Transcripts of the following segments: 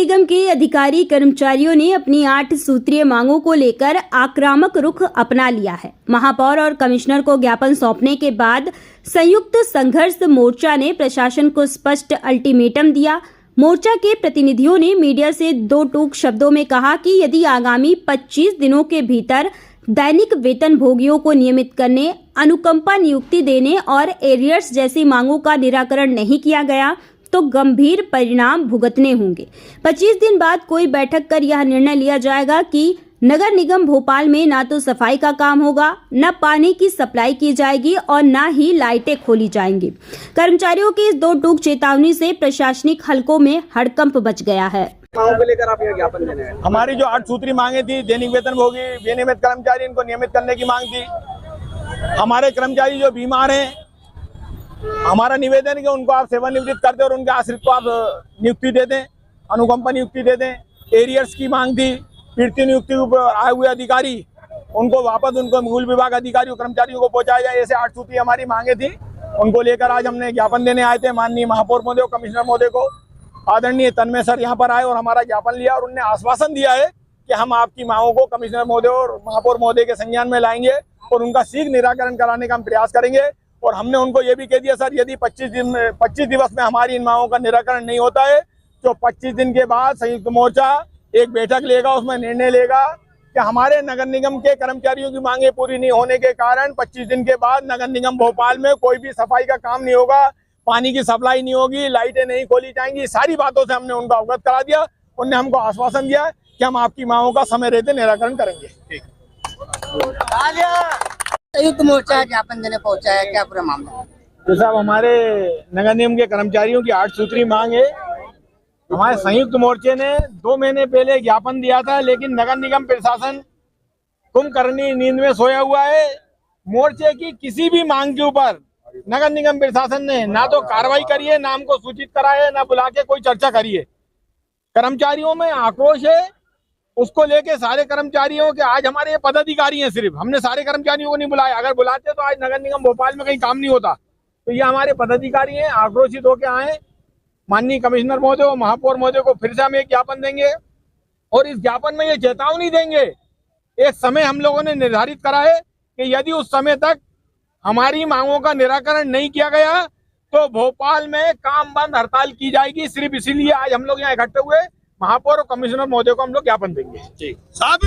निगम के अधिकारी कर्मचारियों ने अपनी 8 सूत्रीय मांगों को लेकर आक्रामक रुख अपना लिया है। महापौर और कमिश्नर को ज्ञापन सौंपने के बाद संयुक्त संघर्ष मोर्चा ने प्रशासन को स्पष्ट अल्टीमेटम दिया। मोर्चा के प्रतिनिधियों ने मीडिया से दो टूक शब्दों में कहा कि यदि आगामी 25 दिनों के भीतर दैनिक वेतन भोगियों को नियमित करने, अनुकंपा नियुक्ति देने और एरियर्स जैसी मांगों का निराकरण नहीं किया गया तो गंभीर परिणाम भुगतने होंगे। 25 दिन बाद कोई बैठक कर यह निर्णय लिया जाएगा कि नगर निगम भोपाल में ना तो सफाई का काम होगा, न पानी की सप्लाई की जाएगी और न ही लाइटें खोली जाएंगी। कर्मचारियों की इस दो टूक चेतावनी से प्रशासनिक हलकों में हड़कंप मच गया है। मांगों को लेकर आप यह ज्ञापन देने हैं। हमारी जो 8 सूत्री मांगे थी, दैनिक वेतन भोगी, विनियमित कर्मचारी, इनको नियमित करने की मांग थी। हमारे कर्मचारी जो बीमार हैं, हमारा निवेदन है कि उनको आप सेवानिवृत्त कर दें और उनके आश्रित को आप नियुक्ति दे दें, अनुकंपा नियुक्ति दे दें। एरियर्स की मांग थी, पीड़ित नियुक्ति पर आए हुए अधिकारी उनको वापस उनको मूल विभाग अधिकारियों कर्मचारियों को पहुंचाया जाए। ऐसे 8 सूत्री हमारी मांगे थी, उनको लेकर आज हमने ज्ञापन देने आए थे। माननीय महापौर महोदय, कमिश्नर महोदय को, आदरणीय तन्मय सर यहाँ पर आए और हमारा ज्ञापन लिया और उन्होंने आश्वासन दिया है कि हम आपकी मांगों को कमिश्नर महोदय और महापौर महोदय के संज्ञान में लाएंगे और उनका शीघ्र निराकरण कराने का हम प्रयास करेंगे। और हमने उनको ये भी कह दिया, सर यदि 25 दिवस में हमारी इन मांगों का निराकरण नहीं होता है तो 25 दिन के बाद संयुक्त मोर्चा एक बैठक लेगा, उसमें निर्णय लेगा कि हमारे नगर निगम के कर्मचारियों की मांगे पूरी नहीं होने के कारण 25 दिन के बाद नगर निगम भोपाल में कोई भी सफाई का काम नहीं होगा, पानी की सप्लाई नहीं होगी, लाइटें नहीं खोली जाएंगी। सारी बातों से हमने उनको अवगत करा दिया। उन्होंने हमको आश्वासन दिया कि हम आपकी मांगों का समय रहते निराकरण करेंगे। ठीक। संयुक्त मोर्चा ज्ञापन देने पहुंचा है, क्या पूरा मामला? तो साहब, हमारे नगर निगम के कर्मचारियों की 8 सूत्री मांग है। हमारे संयुक्त मोर्चे ने 2 महीने पहले ज्ञापन दिया था, लेकिन नगर निगम प्रशासन कुंभकर्णी नींद में सोया हुआ है। मोर्चे की किसी भी मांग के ऊपर नगर निगम प्रशासन ने ना तो कार्रवाई करी है, ना हमको सूचित करा है, ना बुला के कोई चर्चा करी है। कर्मचारियों में आक्रोश है, उसको लेके सारे कर्मचारियों के आज हमारे पदाधिकारी हैं, सिर्फ हमने सारे कर्मचारियों को नहीं बुलाया। अगर बुलाते तो आज नगर निगम भोपाल में कहीं काम नहीं होता। तो ये हमारे पदाधिकारी हैं, आक्रोशित होके आए। माननीय कमिश्नर महोदय और महापौर महोदय को फिर से हम एक ज्ञापन देंगे और इस ज्ञापन में ये चेतावनी देंगे, एक समय हम लोगों ने निर्धारित करा है कि यदि उस समय तक हमारी मांगों का निराकरण नहीं किया गया तो भोपाल में काम बंद हड़ताल की जाएगी। सिर्फ इसीलिए आज हम लोग यहाँ इकट्ठे हुए। महापौर और कमिश्नर महोदय को हम लोग ज्ञापन देंगे। जी साहब,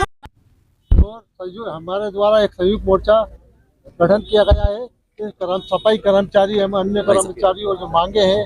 और हमारे द्वारा एक संयुक्त मोर्चा गठन किया गया है कि सफाई कर्मचारी एवं अन्य कर्मचारियों जो मांगे हैं,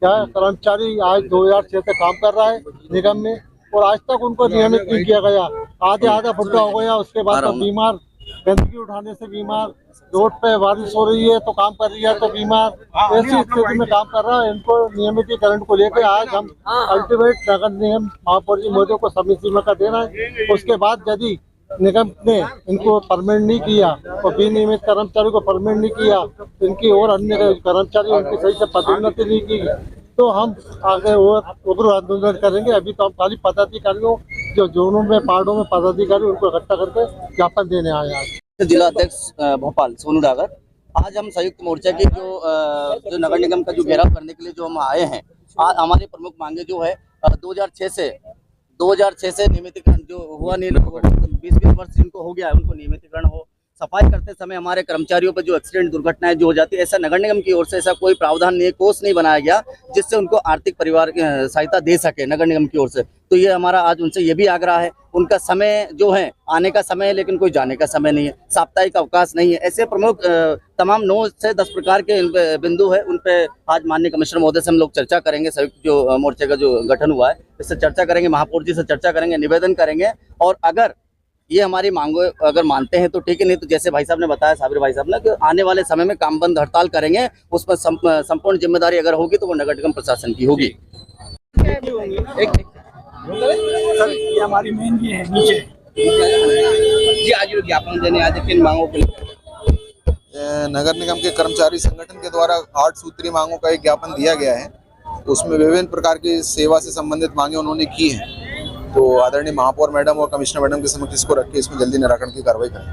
क्या कर्मचारी आज 2006 से काम कर रहा है निगम में और आज तक उनको नियमित नहीं किया गया। आधा फुटका हो गया, उसके बाद तो बीमार, गंदगी उठाने से बीमार, रोड पे बारिश हो रही है तो काम कर रही है तो बीमार, ऐसी स्थिति में काम कर रहा है। इनको नियमितीकरण को लेकर आज हम अल्टीमेट नगर निगम महापौर जी महोदय को समय सीमा का देना है। उसके बाद यदि निगम ने इनको परमानेंट नहीं किया और विनियमित कर्मचारी को परमानेंट नहीं किया, इनकी और अन्य कर्मचारी उनकी सही से पदोन्नति नहीं की, तो हम आगे और उग्र आंदोलन करेंगे। अभी तो हम खाली पदाधिकारियों जो जोनों में पार्टों में पदाधिकारी उनको इकट्ठा करके ज्ञापन देने आए आज। जिला अध्यक्ष भोपाल सोनू डागर, आज हम संयुक्त मोर्चा की जो नगर निगम का जो घेराव करने के लिए जो हम आए हैं, आज हमारी प्रमुख मांगे जो है 2006 से नियमितीकरण जो हुआ नहीं, 20 वर्ष जिनको हो गया है उनको नियमितीकरण हो। सफाई करते समय हमारे कर्मचारियों पर जो एक्सीडेंट दुर्घटनाएं जो हो जाती है, ऐसा नगर निगम की ओर से ऐसा कोई प्रावधान नहीं, कोष नहीं बनाया गया जिससे उनको आर्थिक परिवार सहायता दे सके नगर निगम की ओर से। तो ये हमारा आज उनसे ये भी आग्रह है। उनका समय जो है आने का समय है, लेकिन कोई जाने का समय नहीं है, साप्ताहिक अवकाश नहीं है। ऐसे प्रमुख तमाम 9 से 10 प्रकार के बिंदु है, उन पे आज माननीय कमिश्नर महोदय से हम लोग चर्चा करेंगे। संयुक्त जो मोर्चे का जो गठन हुआ है इससे चर्चा करेंगे, महापौर जी से चर्चा करेंगे, निवेदन करेंगे और अगर ये हमारी मांगों अगर मानते हैं तो ठीक है, नहीं तो जैसे भाई साहब ने बताया, साबिर भाई साहब ने, कि आने वाले समय में काम बंद हड़ताल करेंगे। उस पर संपूर्ण जिम्मेदारी अगर होगी तो वो नगर निगम प्रशासन की होगी। सर, ये हमारी मेन ये है नीचे जी। आज ज्ञापन देने आज किन मांगों को नगर निगम के कर्मचारी संगठन के द्वारा 8 सूत्री मांगों का एक ज्ञापन दिया गया है। उसमें विभिन्न प्रकार की सेवा से संबंधित मांगे उन्होंने की हैं। तो आदरणीय महापौर मैडम और कमिश्नर मैडम के समक्ष इसको रख के इसमें जल्दी निराकरण की कार्रवाई करें।